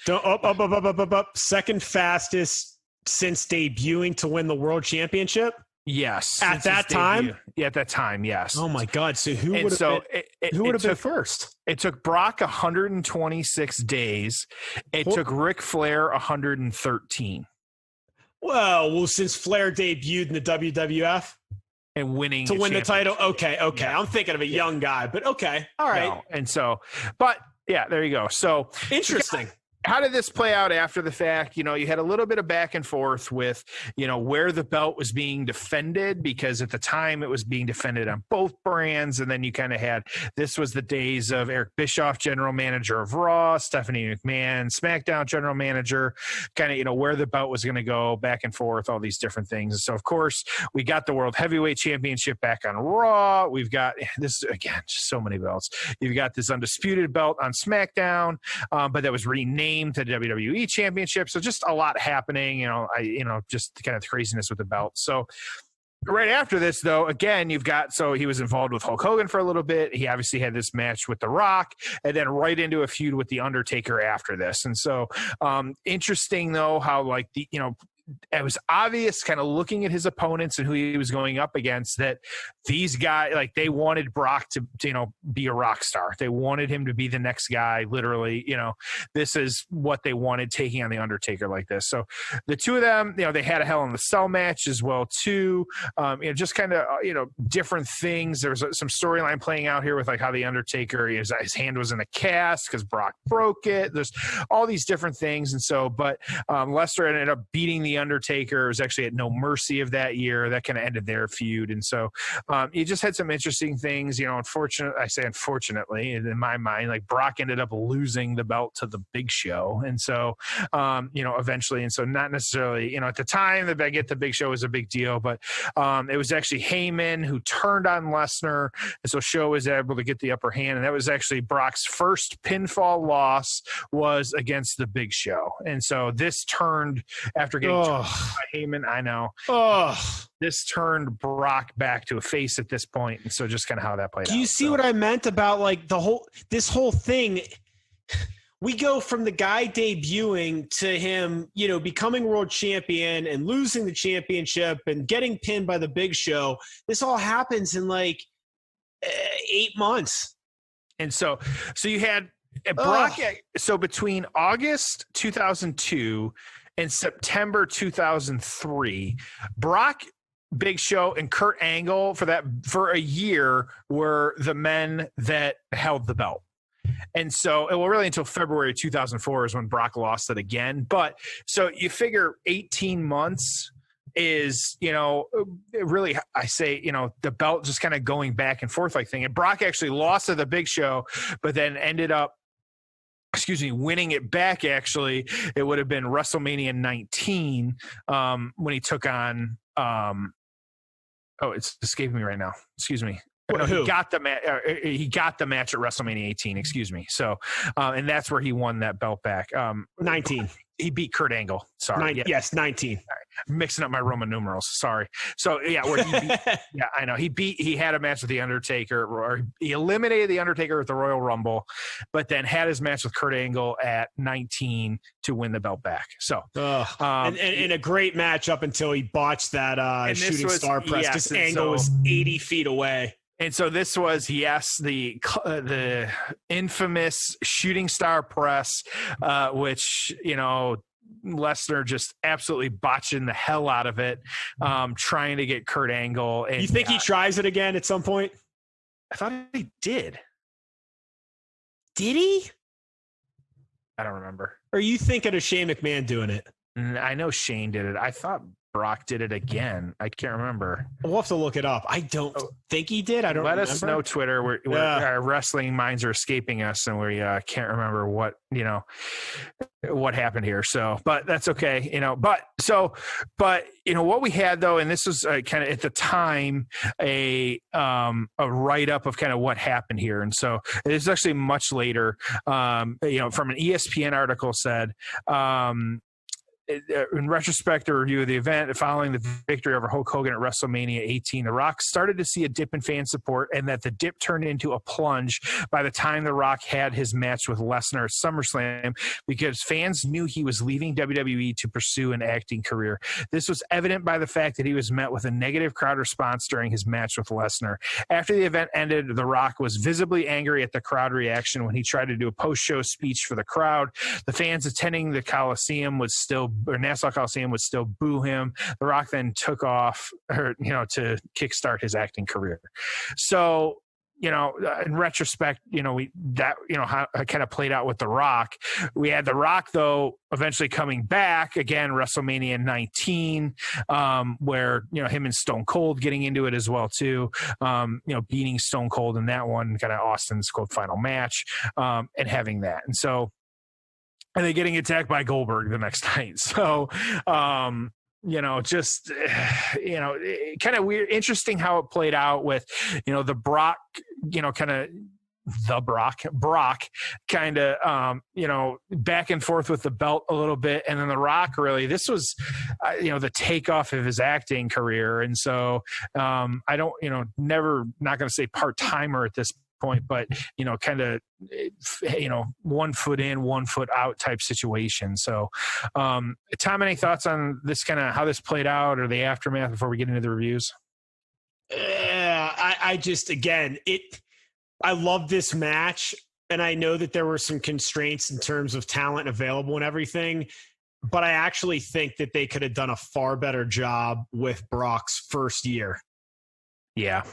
Second fastest since debuting to win the world championship? Yes. At that time? Yeah, at that time, yes. Oh my God. So who would have been first? It took Brock 126 days. It took Ric Flair 113. Well, since Flair debuted in the WWF and winning to win the title. Okay. Yeah. I'm thinking of a young guy, but okay. All right. No. And so, but yeah, there you go. So interesting. How did this play out after the fact? You had a little bit of back and forth with, where the belt was being defended, because at the time it was being defended on both brands. And then you kind of had, this was the days of Eric Bischoff, general manager of Raw, Stephanie McMahon, SmackDown general manager, kind of, where the belt was going to go, back and forth, all these different things. And so, of course, we got the World Heavyweight Championship back on Raw. We've got this, again, just so many belts. You've got this undisputed belt on SmackDown, but that was renamed to the WWE Championship. So just a lot happening, just kind of craziness with the belt. So right after this, though, again, so he was involved with Hulk Hogan for a little bit. He obviously had this match with The Rock, and then right into a feud with The Undertaker after this. And so interesting, though, how it was obvious kind of looking at his opponents and who he was going up against that these guys, like, they wanted Brock to be a rock star. They wanted him to be the next guy. Literally, this is what they wanted, taking on the Undertaker like this. So the two of them, they had a Hell in the Cell match as well too. Just kind of different things. There was some storyline playing out here with like how the Undertaker, his hand was in a cast because Brock broke it. There's all these different things, and so but Lesnar ended up beating the Undertaker. It was actually at No Mercy of that year. That kind of ended their feud. And so you just had some interesting things, unfortunately, in my mind, like Brock ended up losing the belt to the Big Show. And so, eventually, and so not necessarily, at the time that I get the Big Show was a big deal, but it was actually Heyman who turned on Lesnar. And so Show was able to get the upper hand. And that was actually Brock's first pinfall loss was against the Big Show. And so this turned after getting by Heyman. I know. This turned Brock back to a face at this point, and so just kind of how that played out. Do you see what I meant about like this whole thing? We go from the guy debuting to him, becoming world champion and losing the championship and getting pinned by the Big Show. This all happens in like 8 months. And so you had Brock. So between August 2002 and September 2003, Brock, Big Show, and Kurt Angle for a year were the men that held the belt. And so, really until February 2004 is when Brock lost it again. But so you figure 18 months is, really, I say, the belt just kind of going back and forth like thing. And Brock actually lost to the Big Show, but then ended up, winning it back. Actually, it would have been WrestleMania 19 when he took on, it's escaping me right now. Excuse me. No, he got the match. He got the match at WrestleMania 18. Excuse me. So, and that's where he won that belt back. 19. He beat Kurt Angle. Sorry. Yes, 19. Sorry. I'm mixing up my Roman numerals. Sorry. So where he beat, I know he had a match with the Undertaker, or he eliminated the Undertaker at the Royal Rumble, but then had his match with Kurt Angle at 19 to win the belt back. So, and a great match up until he botched that shooting star press because Angle was 80 feet away. And so this was, the infamous shooting star press, which, Lesnar just absolutely botching the hell out of it, trying to get Kurt Angle. And you think he tries it again at some point? I thought he did. Did he? I don't remember. Or are you thinking of Shane McMahon doing it? I know Shane did it. I thought Brock did it again. I can't remember. We'll have to look it up. I don't think he did. I don't Let remember. us know, Twitter. Our wrestling minds are escaping us, and we can't remember what happened here. So, but that's okay. What we had though, and this was kind of at the time a write-up of kind of what happened here. And so it is actually much later, from an ESPN article said, in retrospect, a review of the event following the victory over Hulk Hogan at WrestleMania 18, The Rock started to see a dip in fan support, and that the dip turned into a plunge by the time The Rock had his match with Lesnar at SummerSlam, because fans knew he was leaving WWE to pursue an acting career. This was evident by the fact that he was met with a negative crowd response during his match with Lesnar. After the event ended, The Rock was visibly angry at the crowd reaction when he tried to do a post-show speech for the crowd. The fans attending the Nassau Coliseum would still boo him. The Rock then took off, to kickstart his acting career. So, in retrospect, how it kind of played out with The Rock. We had The Rock, though, eventually coming back again, WrestleMania 19, where, him and Stone Cold getting into it as well, too, beating Stone Cold in that one, kind of Austin's quote final match, and having that. And so, and then getting attacked by Goldberg the next night. So, kind of weird, interesting how it played out with, the Brock, Brock kind of, back and forth with the belt a little bit. And then The Rock, really, this was, the takeoff of his acting career. And so I don't, not going to say part-timer at this point, but, kind of, 1 foot in, 1 foot out type situation. So, Tom, any thoughts on this, kind of how this played out or the aftermath before we get into the reviews? I just, again, I love this match, and I know that there were some constraints in terms of talent available and everything, but I actually think that they could have done a far better job with Brock's first year. Yeah.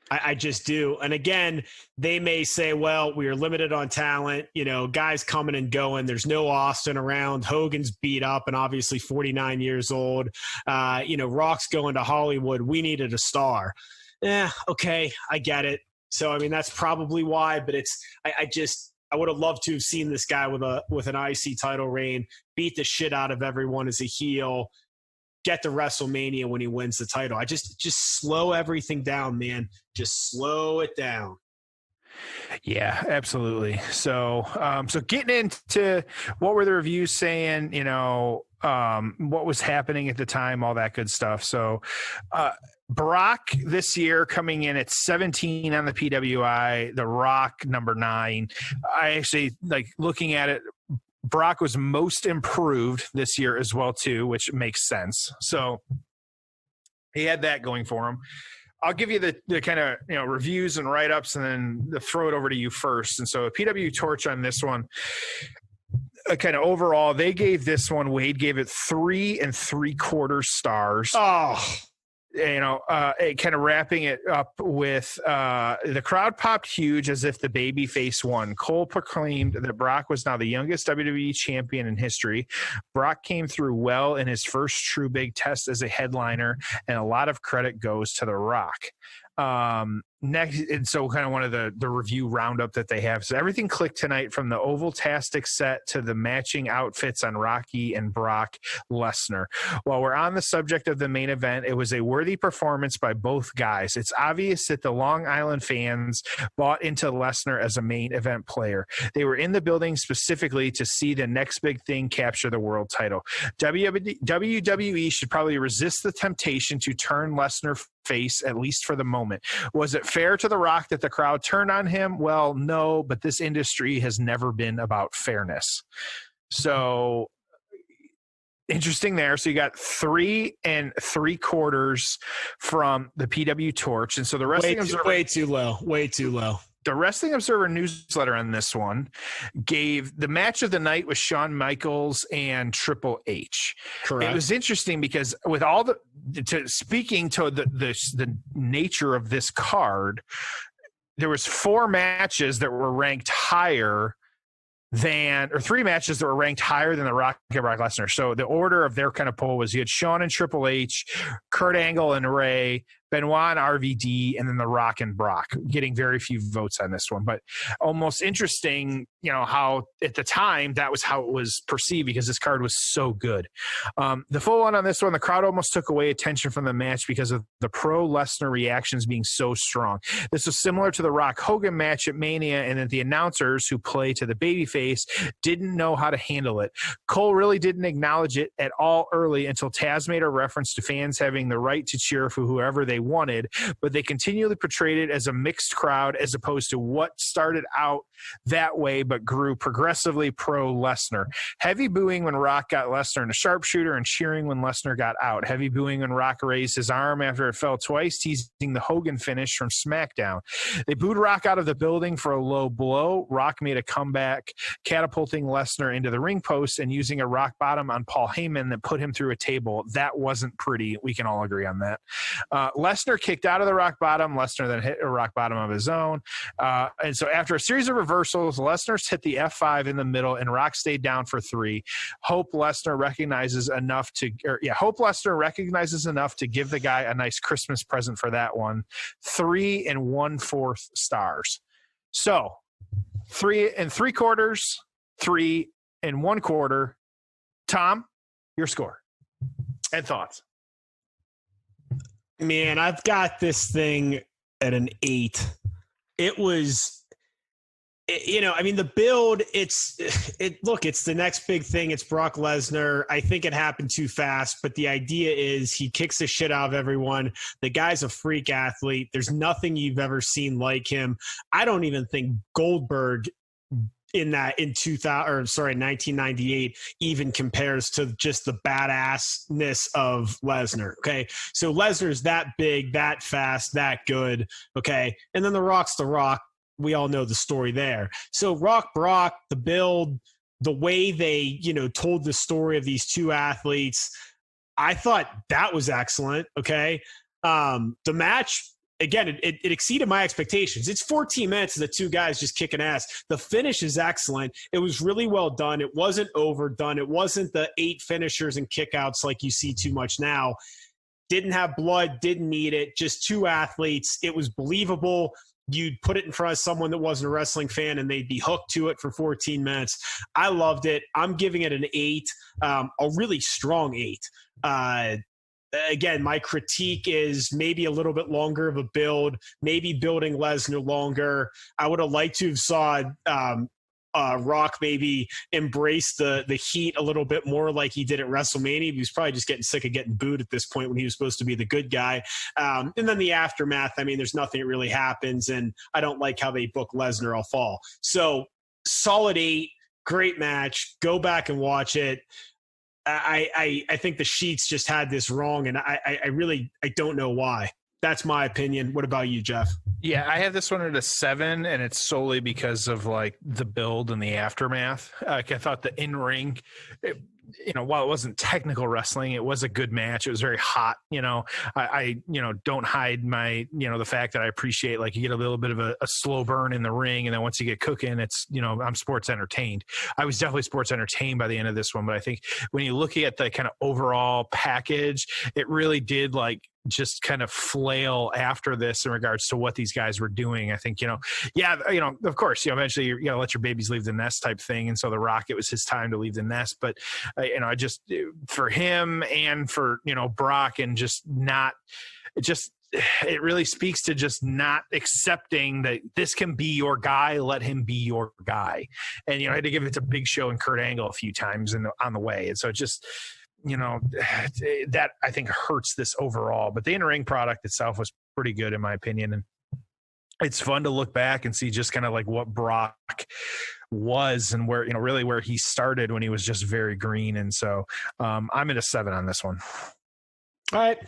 I just do. And again, they may say, well, we are limited on talent, guys coming and going. There's no Austin around. Hogan's beat up and obviously 49 years old. Rock's going to Hollywood. We needed a star. Okay, I get it. So, I mean, that's probably why, but I would have loved to have seen this guy with an IC title reign, beat the shit out of everyone as a heel, get to WrestleMania when he wins the title. I just slow everything down, man. Just slow it down. Yeah, absolutely. So getting into what were the reviews saying, what was happening at the time, all that good stuff. So, Brock this year coming in at 17 on the PWI, The Rock number 9. I actually looking at it. Brock was most improved this year as well, too, which makes sense. So he had that going for him. I'll give you the kind of, reviews and write-ups and then throw it over to you first. And so PW Torch on this one, kind of overall, they gave this one, Wade gave it 3 3/4 stars. Oh, kind of wrapping it up with the crowd popped huge as if the babyface won. Cole proclaimed that Brock was now the youngest WWE champion in history. Brock came through well in his first true big test as a headliner, and a lot of credit goes to The Rock. Next, and so kind of one of the review roundup that they have. So everything clicked tonight, from the oval-tastic set to the matching outfits on Rocky and Brock Lesnar. While we're on the subject of the main event, it was a worthy performance by both guys. It's obvious that the Long Island fans bought into Lesnar as a main event player. They were in the building specifically to see the next big thing capture the world title. WWE should probably resist the temptation to turn Lesnar face, at least for the moment. Was it fair to The Rock that the crowd turned on him? Well, no, but this industry has never been about fairness. So interesting there. So you got 3 3/4 from the PW Torch. And so the Wrestling Observer, way too low. The Wrestling Observer newsletter on this one gave the match of the night was Shawn Michaels and Triple H. Correct. It was interesting because with all speaking to the nature of this card, there was 4 matches that were ranked higher than, or 3 matches that were ranked higher than The Rock and Brock Lesnar. So the order of their kind of poll was you had Shawn and Triple H, Kurt Angle and Ray, Benoit and RVD, and then The Rock and Brock, getting very few votes on this one. But almost interesting, how at the time that was how it was perceived because this card was so good. The full one on this one, the crowd almost took away attention from the match because of the pro-Lesnar reactions being so strong. This was similar to the Rock-Hogan match at Mania, and that the announcers who play to the babyface didn't know how to handle it. Cole really didn't acknowledge it at all early until Taz made a reference to fans having the right to cheer for whoever they wanted, but they continually portrayed it as a mixed crowd as opposed to what started out that way but grew progressively pro-Lesnar. Heavy booing when Rock got Lesnar in a sharpshooter and cheering when Lesnar got out. Heavy booing when Rock raised his arm after it fell twice, teasing the Hogan finish from SmackDown. They booed Rock out of the building for a low blow. Rock made a comeback, catapulting Lesnar into the ring post and using a rock bottom on Paul Heyman that put him through a table. That wasn't pretty. We can all agree on that. Lesnar kicked out of the rock bottom. Lesnar then hit a rock bottom of his own. And so after a series of reversals, Lesnar hit the F5 in the middle and Rock stayed down for 3. Hope Lesnar recognizes enough to give the guy a nice Christmas present for that one. 3 1/4 stars. So 3 3/4, 3 1/4. Tom, your score and thoughts. Man, I've got this thing at an 8. It was I mean, the build, it's the next big thing. It's Brock Lesnar. I think it happened too fast, but the idea is he kicks the shit out of everyone. The guy's a freak athlete. There's nothing you've ever seen like him. I don't even think Goldberg in 1998 even compares to just the badassness of Lesnar. Okay. So Lesnar's that big, that fast, that good. Okay. And then The Rock's The Rock. We all know the story there. So Brock, the build, the way they, told the story of these two athletes, I thought that was excellent. Okay. The match, again, it exceeded my expectations. It's 14 minutes of the two guys just kicking ass. The finish is excellent. It was really well done. It wasn't overdone. It wasn't the 8 finishers and kickouts like you see too much now. Didn't have blood, didn't need it. Just two athletes. It was believable. You'd put it in front of someone that wasn't a wrestling fan and they'd be hooked to it for 14 minutes. I loved it. I'm giving it an 8, a really strong 8. Again, my critique is maybe a little bit longer of a build, maybe building Lesnar longer. I would have liked to have saw Rock maybe embrace the heat a little bit more like he did at WrestleMania. He was probably just getting sick of getting booed at this point when he was supposed to be the good guy. And then the aftermath, I mean, there's nothing that really happens, and I don't like how they book Lesnar all fall. So solid 8, great match. Go back and watch it. I think the sheets just had this wrong, and I don't know why. That's my opinion. What about you, Jeff? Yeah, I have this one at a 7, and it's solely because of like the build and the aftermath. I thought the in-ring, while it wasn't technical wrestling, it was a good match. It was very hot. I don't hide my, the fact that I appreciate, like, you get a little bit of a slow burn in the ring. And then once you get cooking, it's, I'm sports entertained. I was definitely sports entertained by the end of this one. But I think when you look at the kind of overall package, it really did just kind of flail after this in regards to what these guys were doing. I think, of course, eventually you got to let your babies leave the nest type thing. And so The Rock, it was his time to leave the nest. But, I just, for him and for, Brock, and it really speaks to just not accepting that this can be your guy. Let him be your guy. And, I had to give it to Big Show and Kurt Angle a few times on the way. And so it just, that I think hurts this overall. But the in-ring product itself was pretty good in my opinion. And it's fun to look back and see just kind of like what Brock was and where, really where he started when he was just very green. And so I'm at a 7 on this one. All right.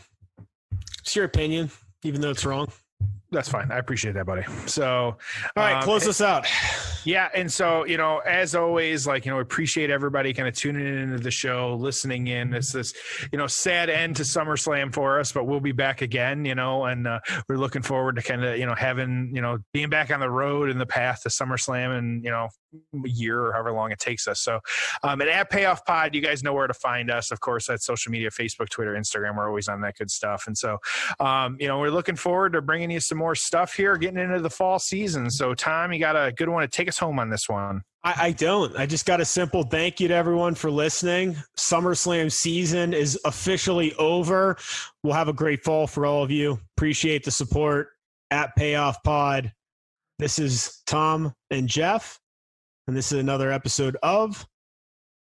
It's your opinion, even though it's wrong. That's fine. I appreciate that, buddy. So, all right, close us out. Yeah. And so, as always, appreciate everybody kind of tuning into the show, listening in. It's this, sad end to SummerSlam for us, but we'll be back again, and we're looking forward to kind of, having, being back on the road and the path to SummerSlam and, a year or however long it takes us. So, at PAYOFF Pod, you guys know where to find us. Of course, that's social media, Facebook, Twitter, Instagram. We're always on that good stuff. And so, we're looking forward to bringing you some more stuff here, getting into the fall season. So, Tom, you got a good one to take us home on this one? I don't. I just got a simple thank you to everyone for listening. SummerSlam season is officially over. We'll have a great fall for all of you. Appreciate the support at PAYOFF Pod. This is Tom and Jeff, and this is another episode of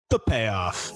The Payoff.